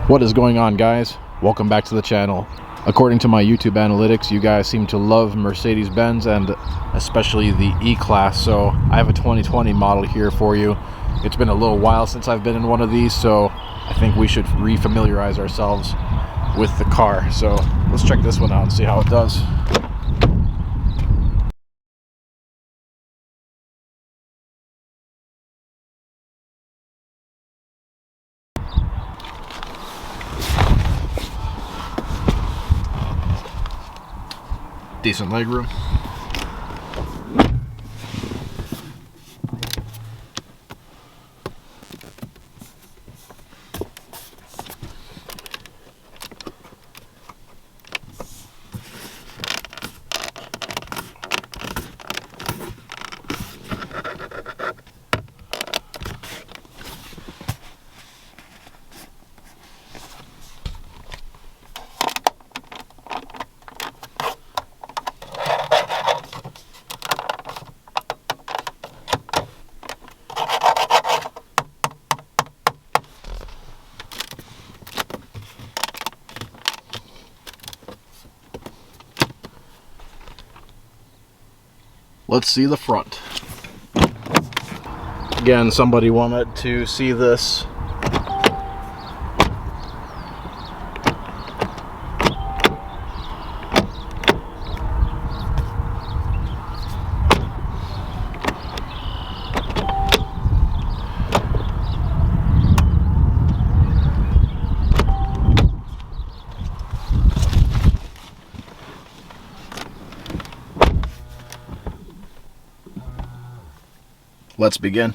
What is going on, guys? Welcome back to the channel. According to my YouTube analytics, you guys seem to love Mercedes-Benz and especially the E-Class, so I have a 2020 model here for you. It's been a little while since I've been in one of these, so I think we should refamiliarize ourselves with the car. So let's check this one out and see how it does. Decent legroom. Let's see the front. Again, somebody wanted to see this. Let's begin.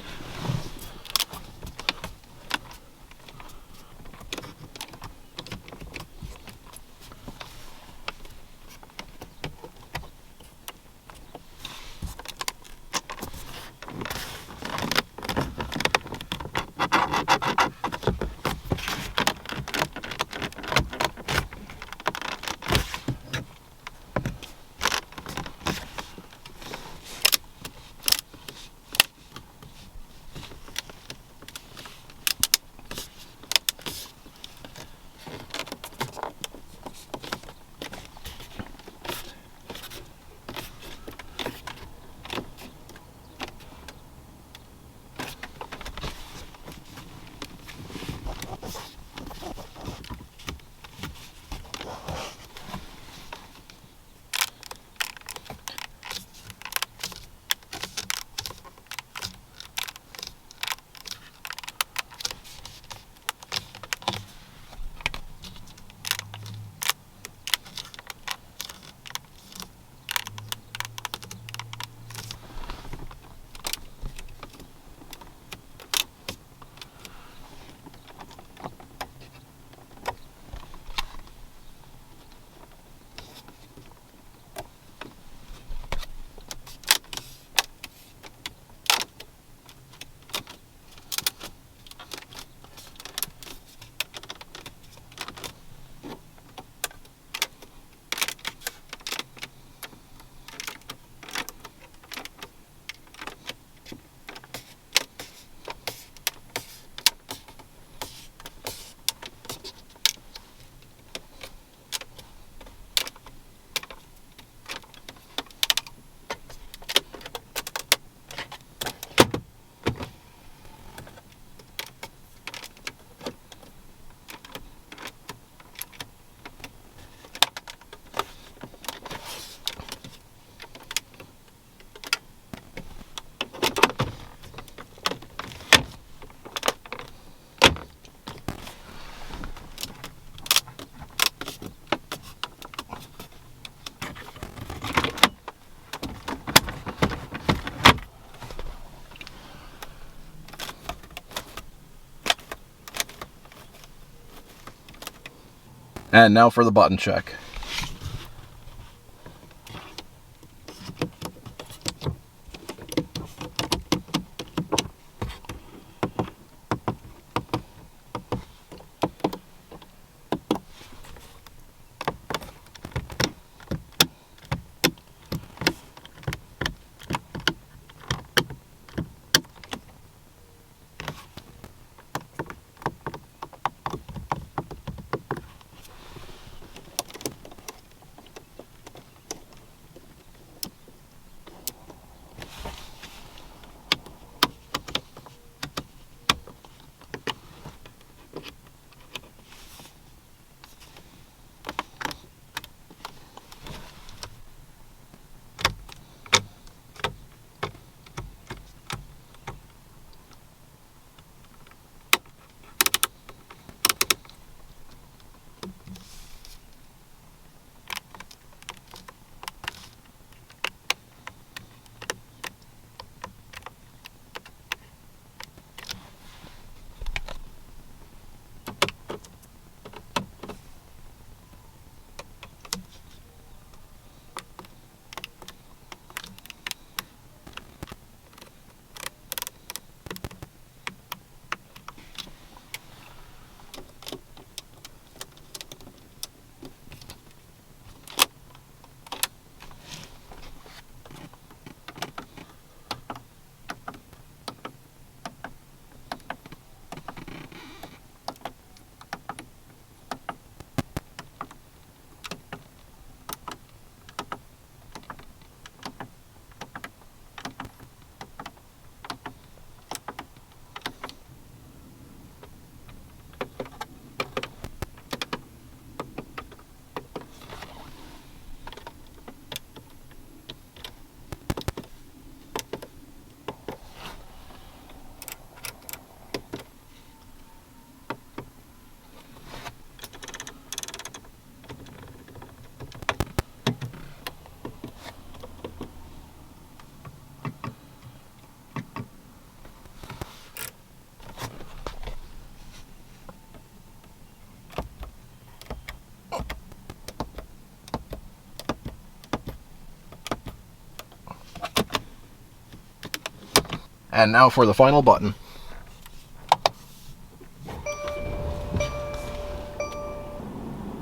And now for the button check. And now for the final button.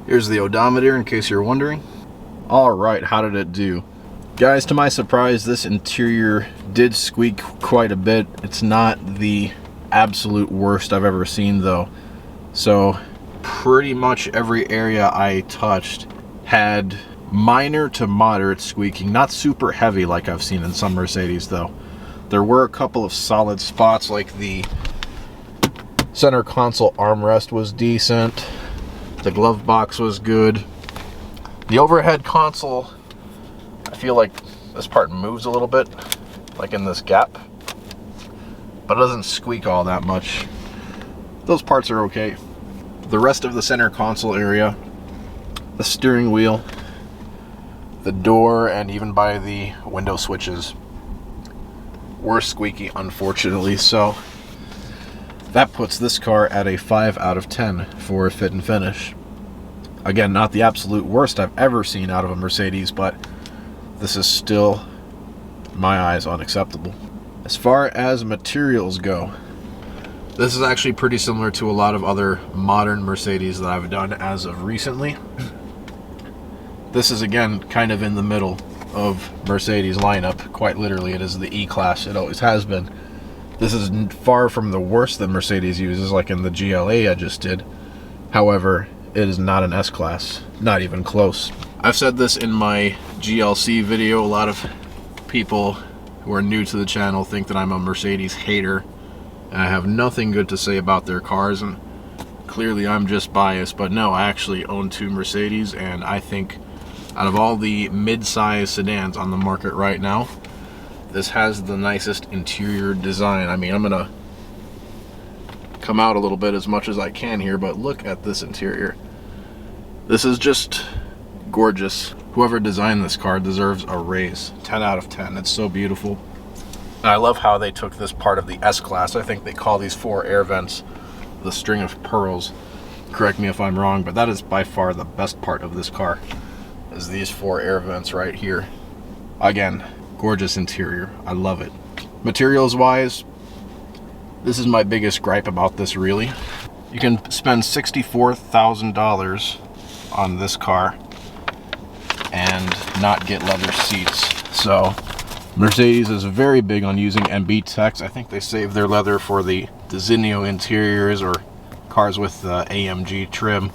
Here's the odometer in case you're wondering. Alright, how did it do? Guys, to my surprise, this interior did squeak quite a bit. It's not the absolute worst I've ever seen though. So pretty much every area I touched had minor to moderate squeaking, not super heavy like I've seen in some Mercedes though. There were a couple of solid spots, like the center console armrest was decent. The glove box was good. The overhead console, I feel like this part moves a little bit, like in this gap, but it doesn't squeak all that much. Those parts are okay. The rest of the center console area, the steering wheel, the door, and even by the window switches were squeaky, unfortunately. So that puts this car at a 5 out of 10 for fit and finish. Again, not the absolute worst I've ever seen out of a Mercedes, but this is still, in my eyes, unacceptable. As far as materials go, this is actually pretty similar to a lot of other modern Mercedes that I've done as of recently. This is, again, kind of in the middle of Mercedes lineup. Quite literally, it is the E-Class. It always has been. This is far from the worst that Mercedes uses, like in the GLA I just did. However, it is not an S-Class. Not even close. I've said this in my GLC video. A lot of people who are new to the channel think that I'm a Mercedes hater, and I have nothing good to say about their cars, and clearly I'm just biased. But no, I actually own 2 Mercedes, and I think out of all the mid-size sedans on the market right now, this has the nicest interior design. I mean, I'm gonna come out a little bit as much as I can here, but look at this interior. This is just gorgeous. Whoever designed this car deserves a raise. 10 out of 10. It's so beautiful. And I love how they took this part of the S-Class. I think they call these 4 air vents the string of pearls. Correct me if I'm wrong, but that is by far the best part of this car, is these 4 air vents right here. Again, gorgeous interior. I love it. Materials wise, this is my biggest gripe about this, really. You can spend $64,000 on this car and not get leather seats. So Mercedes is very big on using MB Techs. I think they save their leather for the Zinio interiors or cars with AMG trim.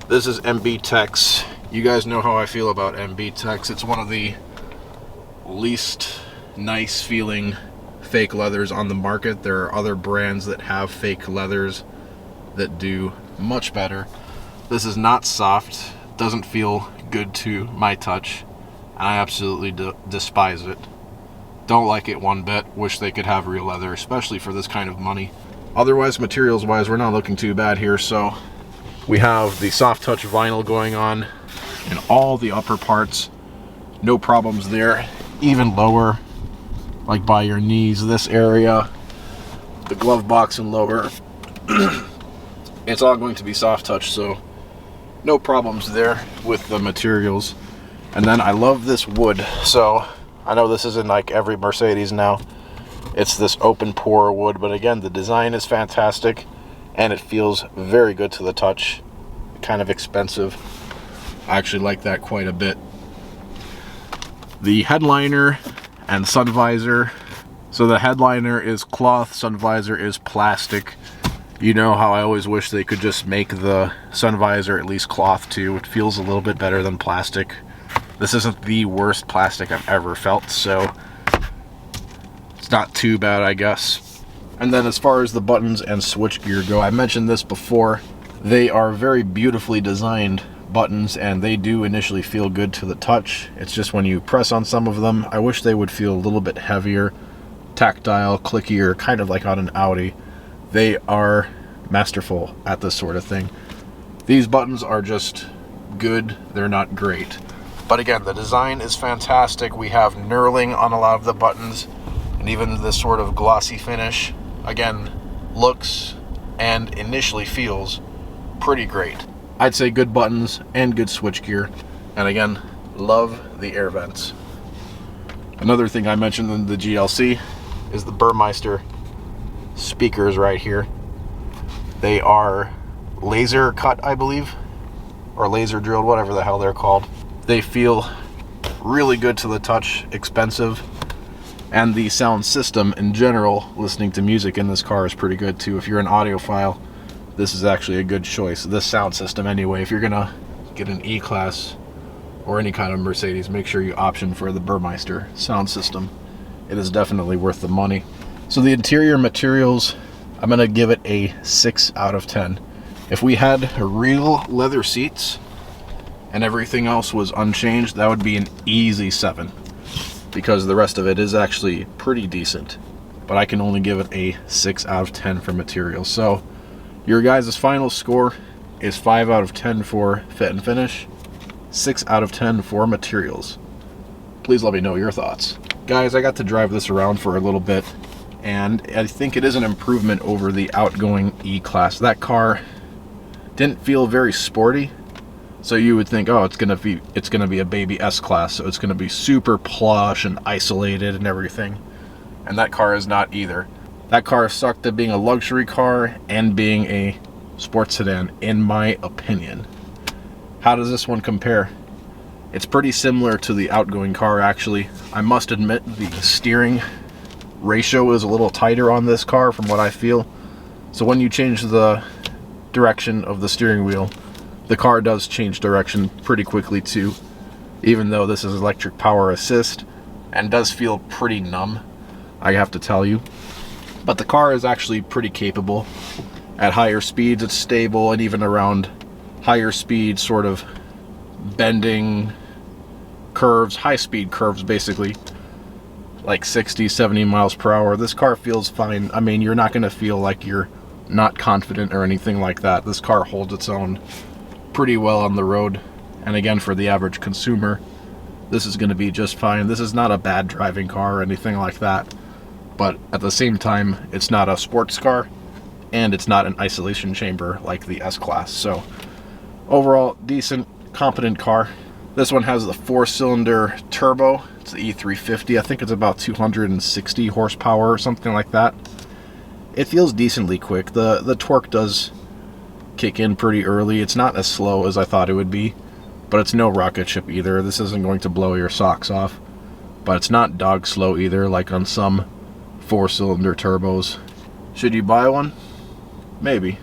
This is MB Techs. You guys know how I feel about MB Techs. It's one of the least nice feeling fake leathers on the market. There are other brands that have fake leathers that do much better. This is not soft, doesn't feel good to my touch, and I absolutely despise it. Don't like it one bit. Wish they could have real leather, especially for this kind of money. Otherwise, materials wise, we're not looking too bad here. So we have the soft touch vinyl going on in all the upper parts. No problems there. Even lower, like by your knees, this area, the glove box and lower, it's all going to be soft touch, so no problems there with the materials. And then I love this wood. So I know this isn't like every Mercedes now. It's this open pore wood, but again, the design is fantastic and it feels very good to the touch. Kind of expensive. I actually like that quite a bit. The headliner and sun visor. So the headliner is cloth, sun visor is plastic. You know how I always wish they could just make the sun visor at least cloth too. It feels a little bit better than plastic. This isn't the worst plastic I've ever felt, so it's not too bad, I guess. And then as far as the buttons and switchgear go, I mentioned this before. They are very beautifully designed buttons, and they do initially feel good to the touch. It's just when you press on some of them, I wish they would feel a little bit heavier, tactile, clickier, kind of like on an Audi. They are masterful at this sort of thing. These buttons are just good, they're not great. But again, the design is fantastic. We have knurling on a lot of the buttons, and even this sort of glossy finish, again, looks and initially feels pretty great. I'd say good buttons and good switchgear, and again, love the air vents. Another thing I mentioned in the GLC, is the Burmeister speakers right here. They are laser cut, I believe, or laser drilled, whatever the hell they're called. They feel really good to the touch, expensive, and the sound system in general, listening to music in this car is pretty good too. If you're an audiophile, this is actually a good choice. This sound system anyway, if you're gonna get an E-Class or any kind of Mercedes, make sure you option for the Burmeister sound system. It is definitely worth the money. So the interior materials, I'm gonna give it a 6 out of 10. If we had real leather seats and everything else was unchanged, that would be an easy 7, because the rest of it is actually pretty decent. But I can only give it a 6 out of 10 for materials. So your guys' final score is 5 out of 10 for fit and finish, 6 out of 10 for materials. Please let me know your thoughts. Guys, I got to drive this around for a little bit, and I think it is an improvement over the outgoing E-Class. That car didn't feel very sporty, so you would think, oh, it's gonna be a baby S-Class, so it's gonna be super plush and isolated and everything. And that car is not either. That car sucked at being a luxury car and being a sports sedan, in my opinion. How does this one compare? It's pretty similar to the outgoing car, actually. I must admit the steering ratio is a little tighter on this car from what I feel. So when you change the direction of the steering wheel, the car does change direction pretty quickly too, even though this is electric power assist and does feel pretty numb, I have to tell you. But the car is actually pretty capable. At higher speeds it's stable, and even around higher speeds, sort of bending curves, high speed curves basically, like 60, 70 miles per hour, this car feels fine. I mean, you're not going to feel like you're not confident or anything like that. This car holds its own pretty well on the road, and again, for the average consumer, this is going to be just fine. This is not a bad driving car or anything like that, but at the same time, it's not a sports car, and it's not an isolation chamber like the S-Class. So overall, decent, competent car. This one has the 4-cylinder turbo. It's the E350. I think it's about 260 horsepower or something like that. It feels decently quick. The torque does kick in pretty early. It's not as slow as I thought it would be, but it's no rocket ship either. This isn't going to blow your socks off, but it's not dog slow either, like on some 4-cylinder turbos. Should you buy one? Maybe.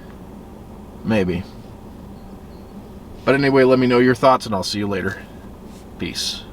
Maybe. But anyway, let me know your thoughts, and I'll see you later. Peace.